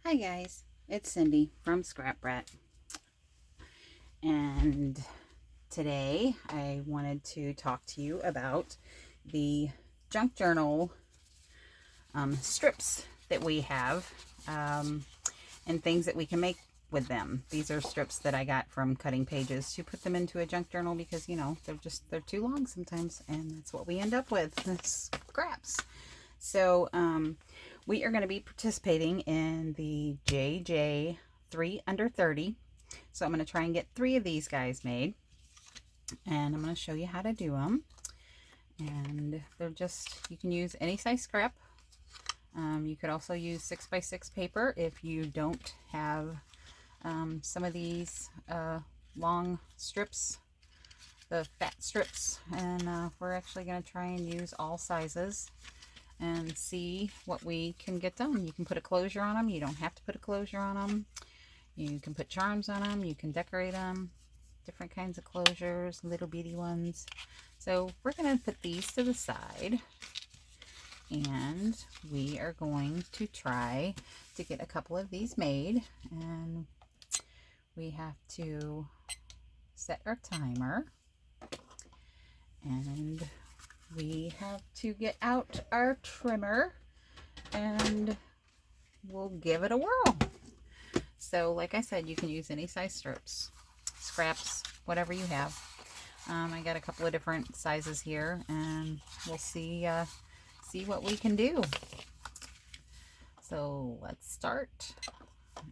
Hi guys, it's Cindy from Scrap Brat, and today I wanted to talk to you about the junk journal strips that we have and things that we can make with them. These are strips that I got from Cutting Pages to put them into a junk journal because, you know, they're too long sometimes, and that's what we end up with, scraps. So we are going to be participating in the JJ 3 under 30. So I'm going to try and get 3 of these guys made, and I'm going to show you how to do them. And they're just, you can use any size scrap. You could also use 6x6 paper if you don't have some of these long strips, the fat strips. And we're actually going to try and use all sizes and see what we can get done. You can put a closure on them. You don't have to put a closure on them. You can put charms on them. You can decorate them. Different kinds of closures, little bitty ones. So we're going to put these to the side, and we are going to try to get a couple of these made. And we have to set our timer, and we have to get out our trimmer, and we'll give it a whirl. So like I said, you can use any size strips, scraps, whatever you have. I got a couple of different sizes here, and we'll see what we can do. So let's start,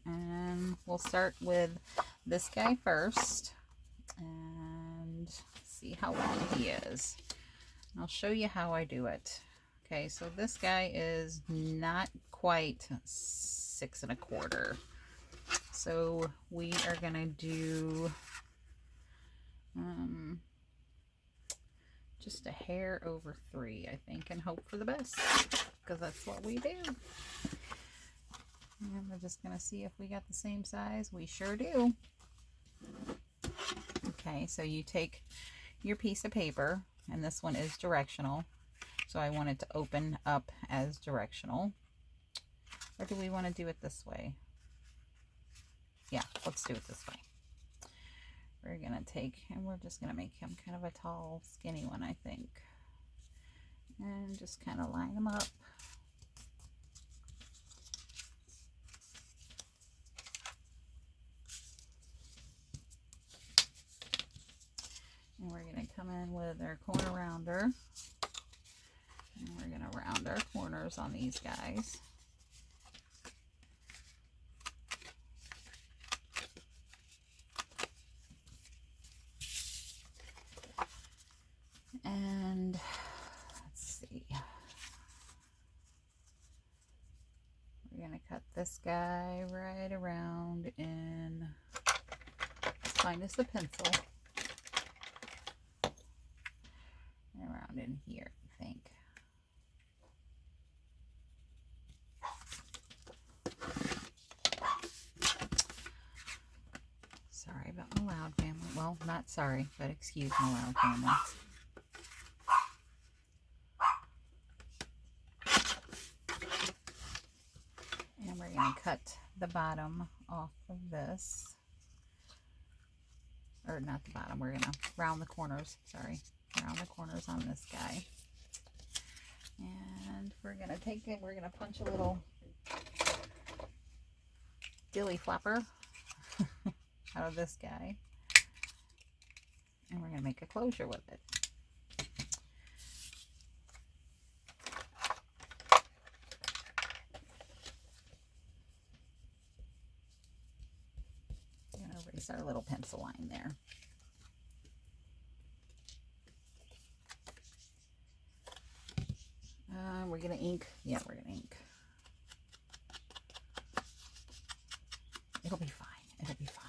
and we'll start with this guy first and see how long he is. I'll show you how I do it. Okay, so this guy is not quite 6 1/4. So we are gonna do just a hair over 3, I think, and hope for the best, because that's what we do. And we're just gonna see if we got the same size. We sure do. Okay, so you take your piece of paper, and this one is directional, so I want it to open up as directional. Or do we want to do it this way? Yeah, let's do it this way. We're gonna take, and we're just gonna make him kind of a tall, skinny one, I think, and just kind of line them up. And we're going to come in with our corner rounder, and we're going to round our corners on these guys. And let's see, we're going to cut this guy right around in, find us a pencil. Around in here, I think. Sorry about my loud family. Well, not sorry, but excuse my loud family. And we're going to cut the bottom off of this. Or not the bottom, we're going to round the corners, sorry. Around the corners on this guy, and we're gonna take it, we're gonna punch a little dilly flapper out of this guy, and we're gonna make a closure with it. I'm gonna erase our little pencil line there. We're gonna ink. Yeah, we're gonna ink. It'll be fine. It'll be fine.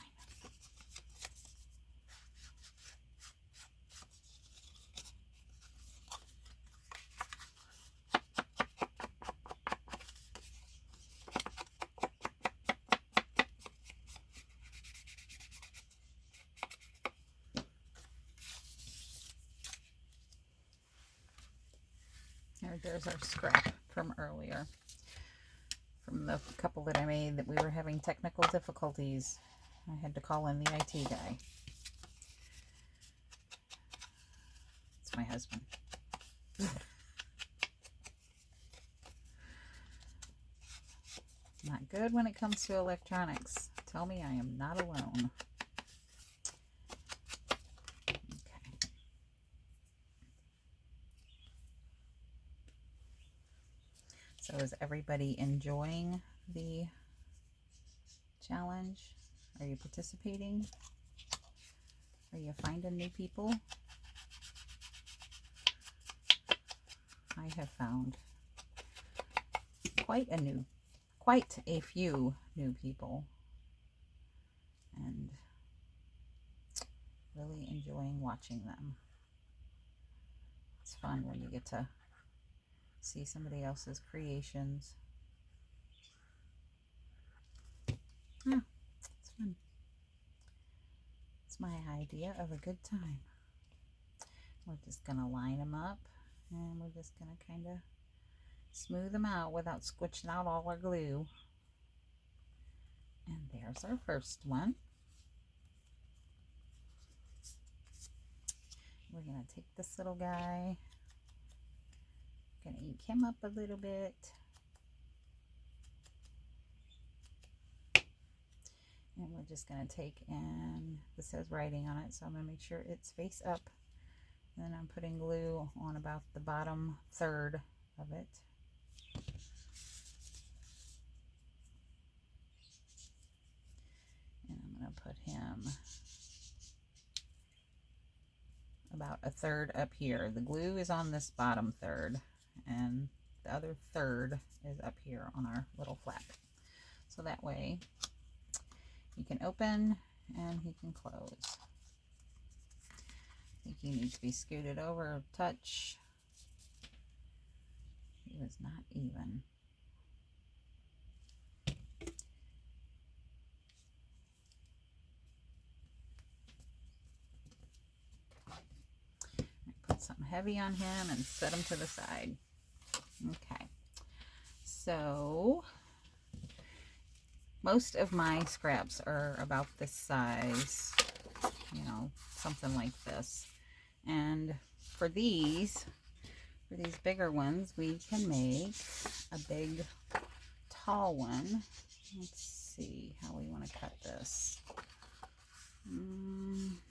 There's our scrap from earlier, from the couple that I made that we were having technical difficulties. I had to call in the IT guy. It's my husband. Not good when it comes to electronics. Tell me I am not alone. Okay. So is everybody enjoying the challenge? Are you participating? Are you finding new people? I have found quite a few new people, and really enjoying watching them. It's fun when you get to see somebody else's creations. Yeah, it's fun. It's my idea of a good time. We're just gonna line them up, and we're just gonna kind of smooth them out without squishing out all our glue. And there's our first one. We're gonna take this little guy, gonna ink him up a little bit. And we're just gonna take, and this has writing on it, so I'm gonna make sure it's face up. And then I'm putting glue on about the bottom third of it. And I'm gonna put him about a third up here. The glue is on this bottom third, and the other third is up here on our little flap. So that way he can open and he can close. I think he needs to be scooted over a touch. He was not even. Put something heavy on him and set him to the side. Okay, so most of my scraps are about this size, you know, something like this. And for these bigger ones, we can make a big, tall one. Let's see how we want to cut this. I'm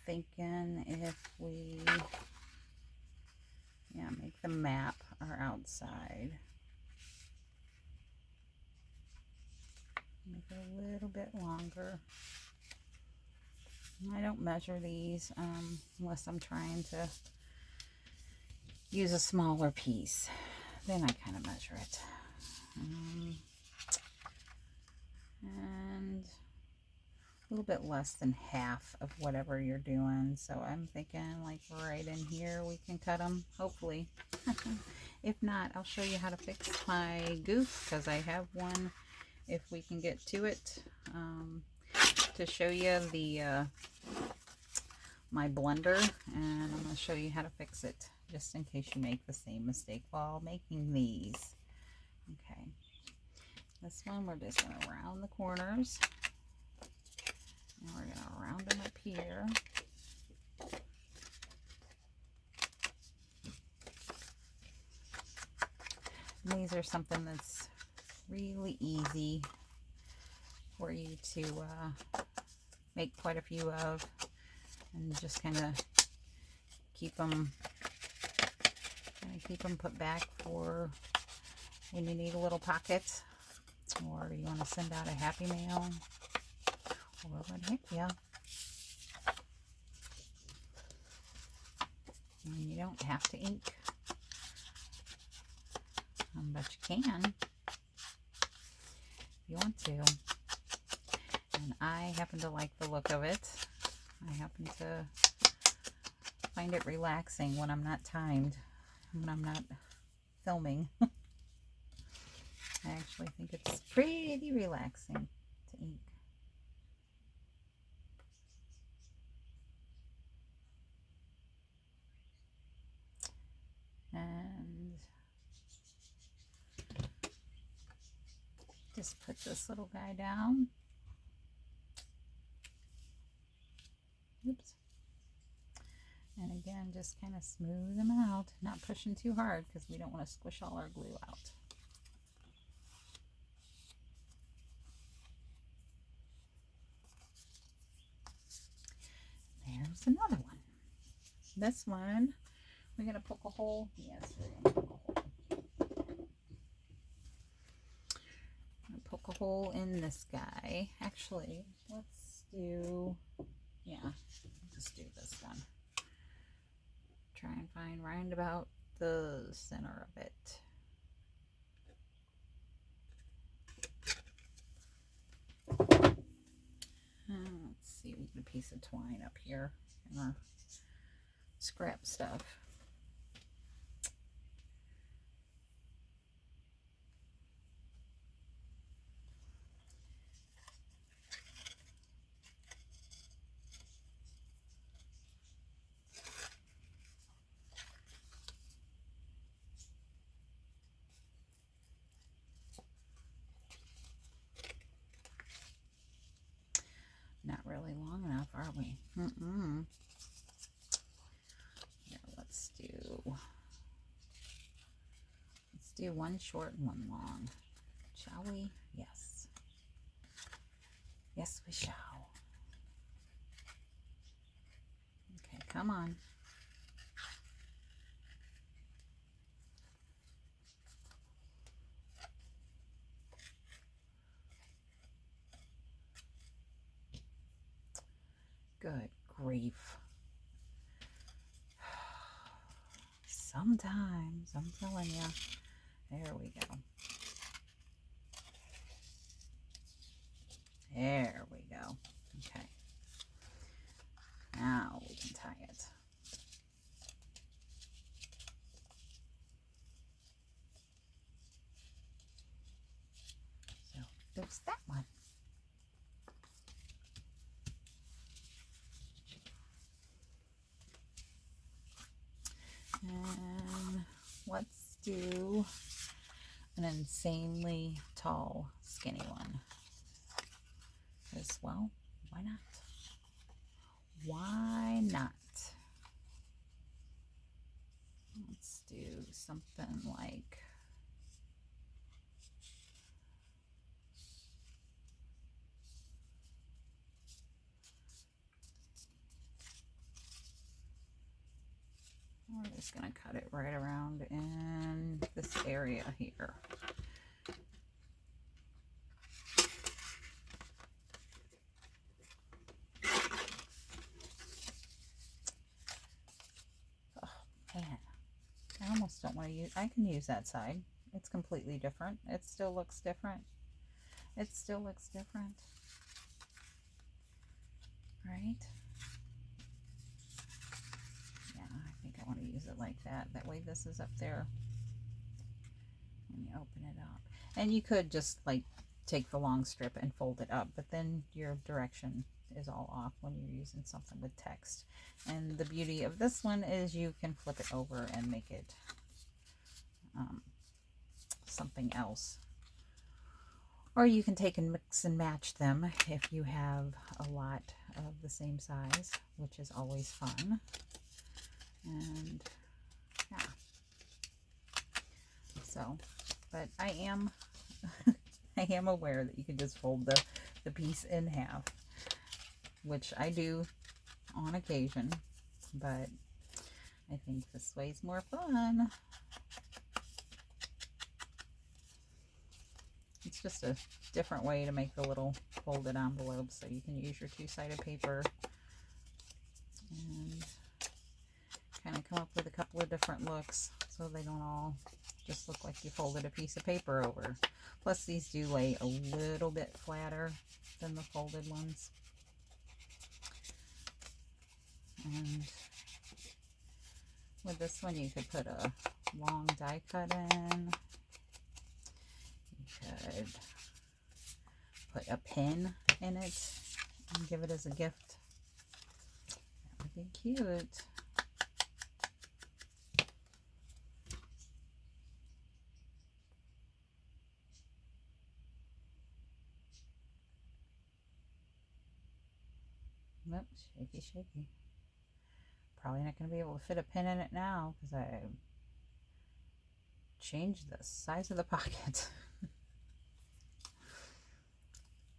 thinking if we, make the map our outside. Make it a little bit longer. I don't measure these unless I'm trying to use a smaller piece. Then I kind of measure it. And a little bit less than half of whatever you're doing. So I'm thinking like right in here we can cut them, hopefully. If not, I'll show you how to fix my goof, because I have one if we can get to it, to show you the my blender, and I'm going to show you how to fix it just in case you make the same mistake while making these. Okay, this one we're just going to round the corners, and we're going to round them up here. And these are something that's really easy for you to make quite a few of, and just kind of keep them put back for when you need a little pocket, or you want to send out a happy mail, or what heck yeah. And you don't have to ink, but you can if you want to. And I happen to like the look of it. I happen to find it relaxing when I'm not timed, when I'm not filming. I actually think it's pretty relaxing to ink. And Just put this little guy down. Oops. And again, just kind of smooth them out, not pushing too hard because we don't want to squish all our glue out. There's another one. This one, we're going to poke a hole. Yes, we're going to poke a hole. I'm going to poke a hole in this guy. Actually, let's do, yeah, just do this one. Try and find round about the center of it. Let's see, we get a piece of twine up here in our scrap stuff. Not really long enough, are we? Here, let's do one short and one long. Shall we? Yes. Yes, we shall. Okay, come on. Good grief. Sometimes, I'm telling you. There we go. There we go. Okay. Now we can tie it. So there's that one. And let's do an insanely tall, skinny one. As well, why not? Why not? Let's do something like we're just going to cut it right around in this area here. Oh, man. I almost don't want to use, I can use that side. It's completely different. It still looks different. It still looks different. Right? Yeah, I think I want to use it like that. That way this is up there when you open it up. And you could just like take the long strip and fold it up, but then your direction is all off when you're using something with text. And the beauty of this one is you can flip it over and make it something else. Or you can take and mix and match them if you have a lot of the same size, which is always fun. And yeah. So, but I am I am aware that you can just fold the piece in half, which I do on occasion, but I think this way's more fun. It's just a different way to make the little folded envelopes, so you can use your two-sided paper and kind of come up with a couple of different looks so they don't all just look like you folded a piece of paper over. Plus these do lay a little bit flatter than the folded ones. And with this one you could put a long die cut in. Could put a pin in it and give it as a gift. That would be cute. Oops, shaky, shaky. Probably not going to be able to fit a pin in it now because I changed the size of the pocket.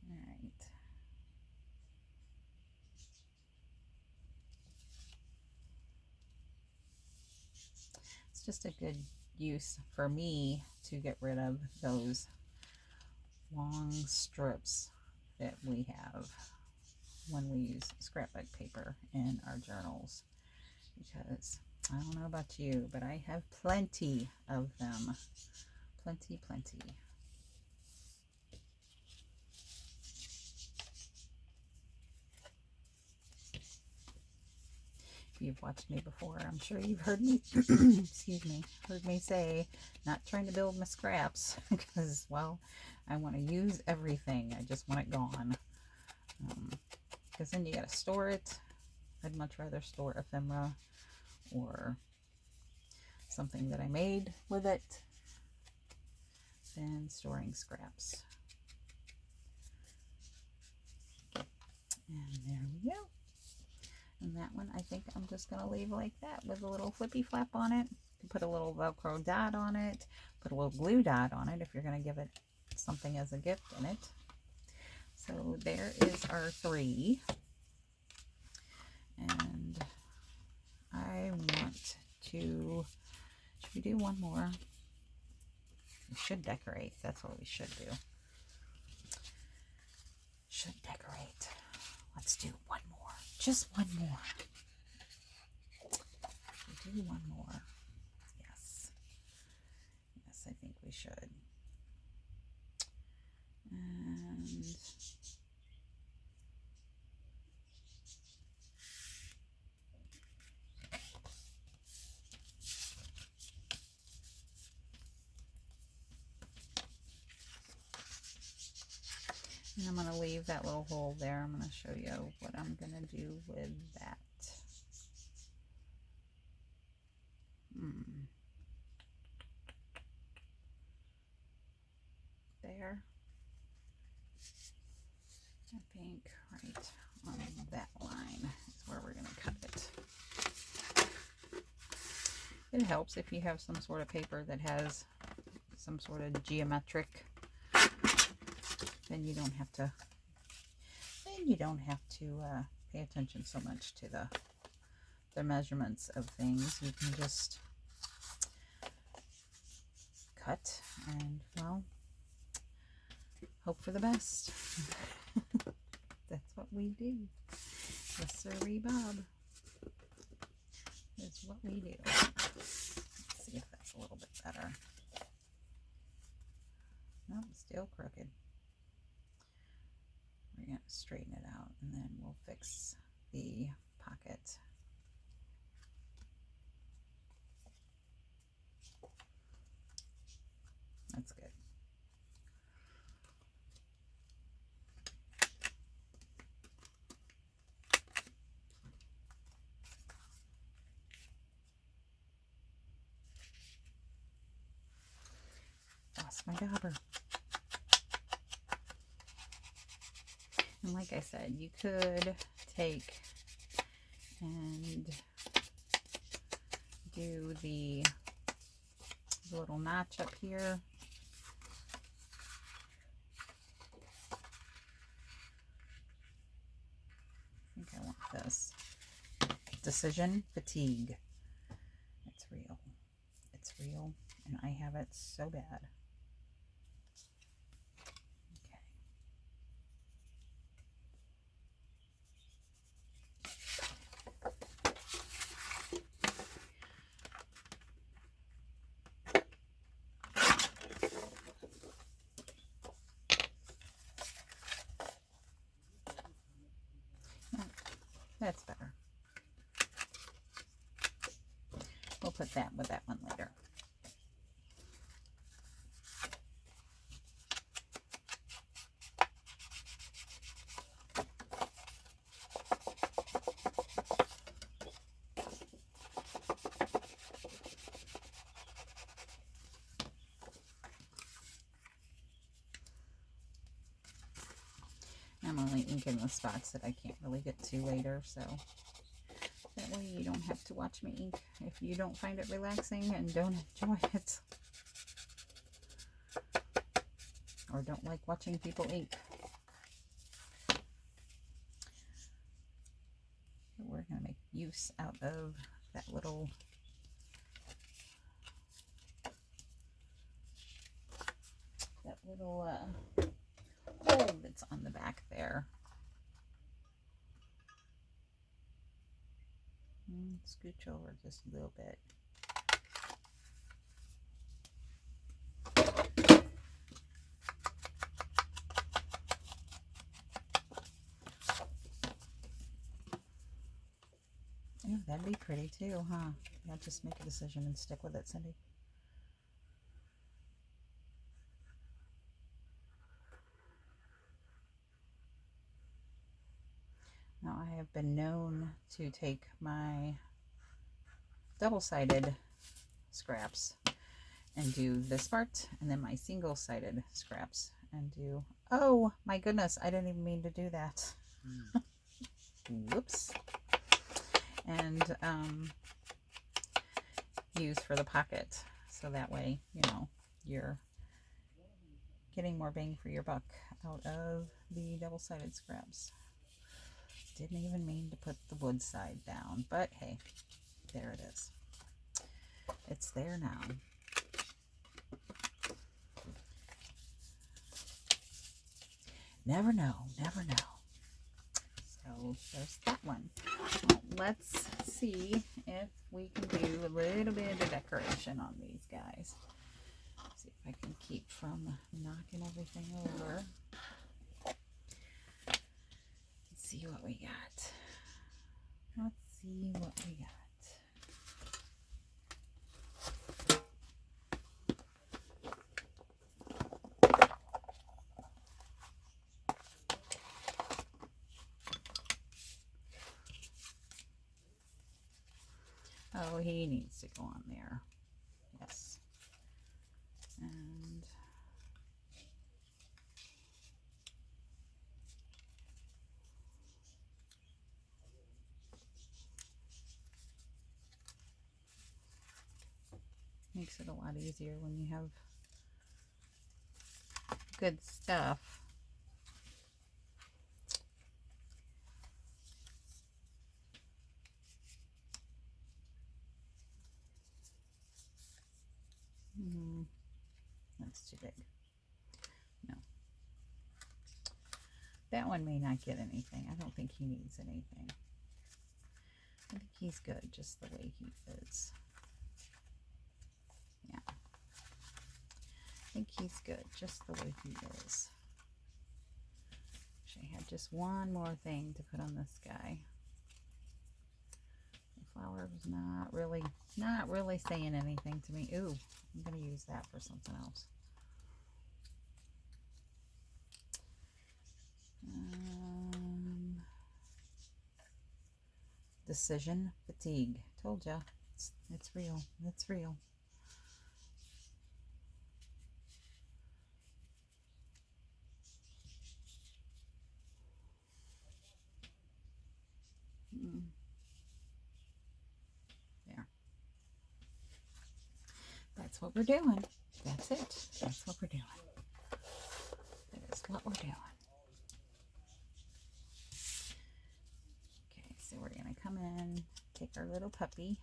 All right. It's just a good use for me to get rid of those long strips that we have when we use scrapbook paper in our journals, because I don't know about you, but I have plenty of them. Plenty. If you've watched me before, I'm sure you've heard me, excuse me, heard me say, not trying to build my scraps, because, well, I want to use everything. I just want it gone. Because then you got to store it. I'd much rather store ephemera or something that I made with it than storing scraps. And there we go. And that one, I think I'm just going to leave like that with a little flippy flap on it. Put a little Velcro dot on it. Put a little glue dot on it if you're going to give it something as a gift in it. So there is our 3. And I want to, should we do one more? We should decorate. That's what we should do. Should decorate. Let's do one more. Just one more. We'll do one more. Yes. Yes, I think we should. And I'm going to leave that little hole there. I'm going to show you what I'm going to do with that. There. I think right on that line is where we're going to cut it. It helps if you have some sort of paper that has some sort of geometric. Then you don't have to. Pay attention so much to the measurements of things. You can just cut and, well, hope for the best. That's what we do. Yes, sirree, Bob. That's what we do. Let's see if that's a little bit better. No, still crooked. We're going to straighten it out and then we'll fix the pocket. That's good. Lost my dauber. And like I said, you could take and do the little notch up here. I think I want this. Decision fatigue. It's real. It's real, and I have it so bad. That's better. We'll put that with that one later. I'm only inking the spots that I can't really get to later, so that way you don't have to watch me ink if you don't find it relaxing and don't enjoy it. Or don't like watching people ink. We're going to make use out of that little hole that's on the back there. Scooch over just a little bit. Oh, that'd be pretty too, huh? Yeah, just make a decision and stick with it, Cindy. Now, I have been known to take my double-sided scraps and do this part, and then my single-sided scraps and do... Oh, my goodness, I didn't even mean to do that. Whoops. And use for the pocket, so that way, you know, you're getting more bang for your buck out of the double-sided scraps. Didn't even mean to put the wood side down, but hey, there it is. It's there now. Never know, never know. So there's that one. Well, let's see if we can do a little bit of decoration on these guys. See if I can keep from knocking everything over. Let's see what we got. Let's see what we got. Oh, he needs to go on there. Yes. And makes it a lot easier when you have good stuff. That's too big. No. That one may not get anything. I don't think he needs anything. I think he's good just the way he is. Yeah. I think he's good just the way he is. Wish I had just one more thing to put on this guy. The flower was not really saying anything to me. Ooh, I'm going to use that for something else. Decision fatigue. Told ya. It's real. It's real. There. That's what we're doing. That's it. That's what we're doing. That is what we're doing. Okay, so we're going to come in, take our little puppy.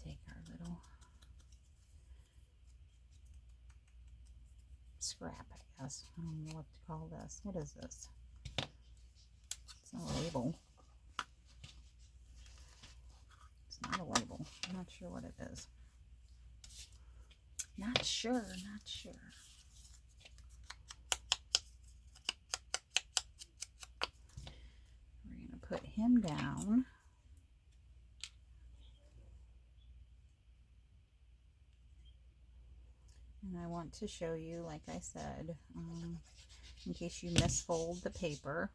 Take our little scrap, I guess. I don't know what to call this. What is this? It's not a label. It's not a label. I'm not sure what it is. Not sure, not sure. We're going to put him down. And I want to show you, like I said, in case you misfold the paper,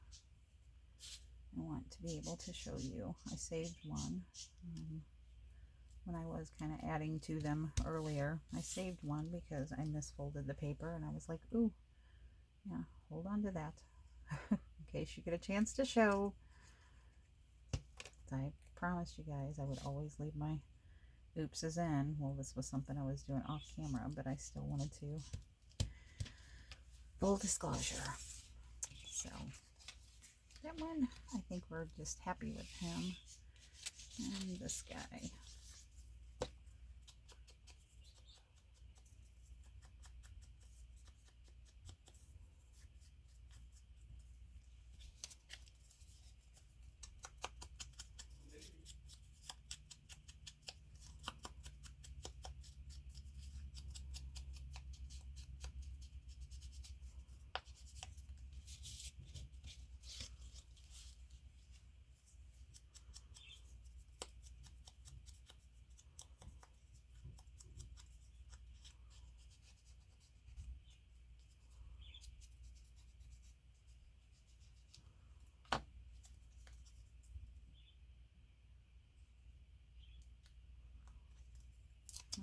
I want to be able to show you. I saved one when I was kind of adding to them earlier. I saved one because I misfolded the paper and I was like, ooh, yeah, hold on to that in case you get a chance to show. I promised you guys I would always leave my oopses in. Well, this was something I was doing off camera, but I still wanted to. Full disclosure. So that one, I think we're just happy with him. And this guy.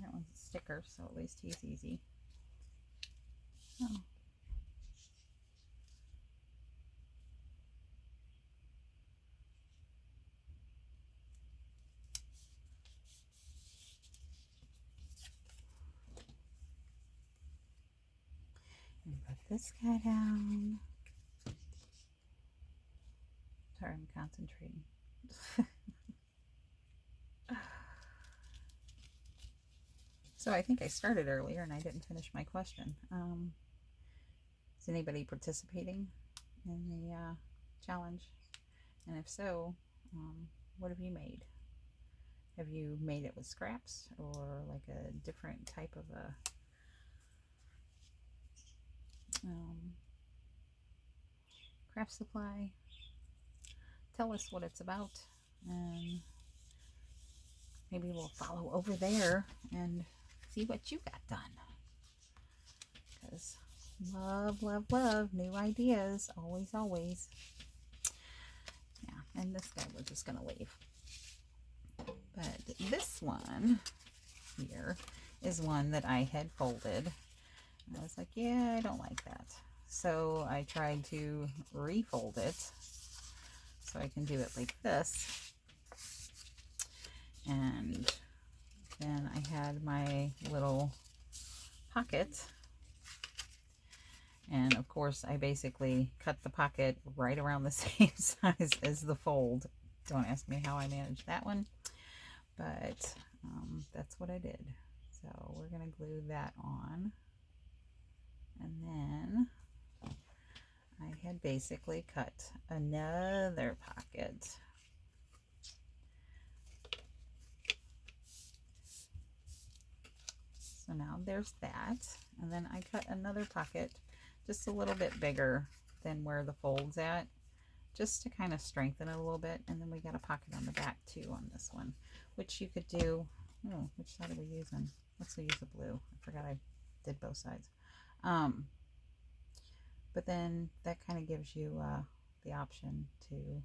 That one's a sticker, so at least he's easy. Oh. And put this guy down. Sorry, I'm concentrating. So I think I started earlier and I didn't finish my question. Is anybody participating in the challenge? And if so, what have you made? Have you made it with scraps or like a different type of a craft supply? Tell us what it's about, and maybe we'll follow over there and see what you got done. Because love, love, love new ideas. Always, always. Yeah, and this guy we're just going to leave. But this one here is one that I had folded. And I was like, yeah, I don't like that. So I tried to refold it so I can do it like this. And then I had my little pocket. And of course, I basically cut the pocket right around the same size as the fold. Don't ask me how I managed that one, but that's what I did. So we're going to glue that on. And then I had basically cut another pocket. So now there's that. And then I cut another pocket just a little bit bigger than where the fold's at, just to kind of strengthen it a little bit. And then we got a pocket on the back too on this one, which you could do. Oh, which side are we using? Let's use the blue. I forgot I did both sides. But then that kind of gives you the option to, you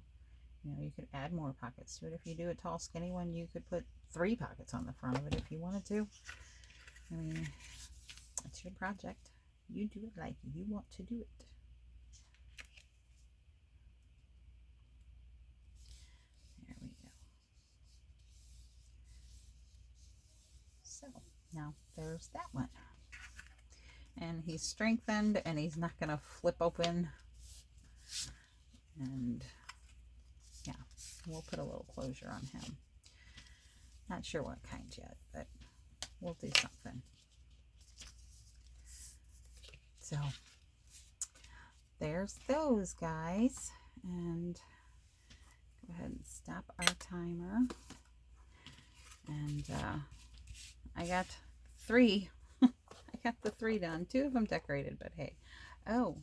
know, you could add more pockets to it. If you do a tall, skinny one, you could put 3 pockets on the front of it if you wanted to. I mean, it's your project. You do it like you want to do it. There we go. So now there's that one. And he's strengthened and he's not going to flip open. And yeah, we'll put a little closure on him. Not sure what kind yet, but we'll do something. So there's those guys. And go ahead and stop our timer. And I got 3. I got the 3 done. 2 of them decorated, but hey. Oh.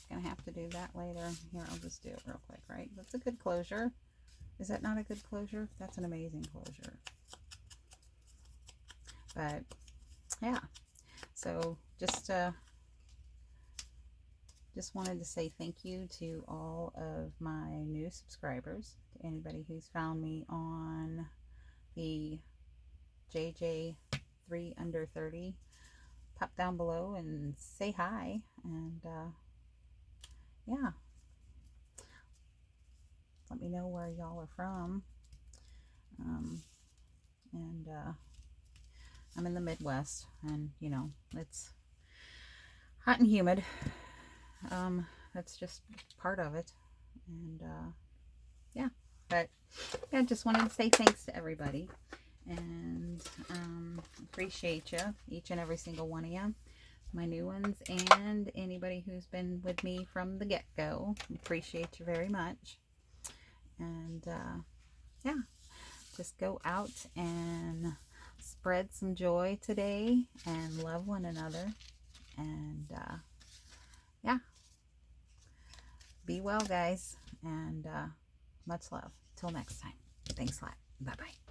Gonna have to do that later. Here, I'll just do it real quick, right? That's a good closure. Is that not a good closure? That's an amazing closure. But yeah, so just just wanted to say thank you to all of my new subscribers, to anybody who's found me on the JJ3 under 30. Pop down below and say hi, and yeah, let me know where y'all are from. And I'm in the Midwest, and you know, it's hot and humid. That's just part of it. And yeah, but yeah, just wanted to say thanks to everybody, and appreciate you, each and every single one of you, my new ones and anybody who's been with me from the get-go. Appreciate you very much. And yeah, just go out and spread some joy today and love one another. And yeah, be well, guys, and much love. Till next time. Thanks a lot. Bye-bye.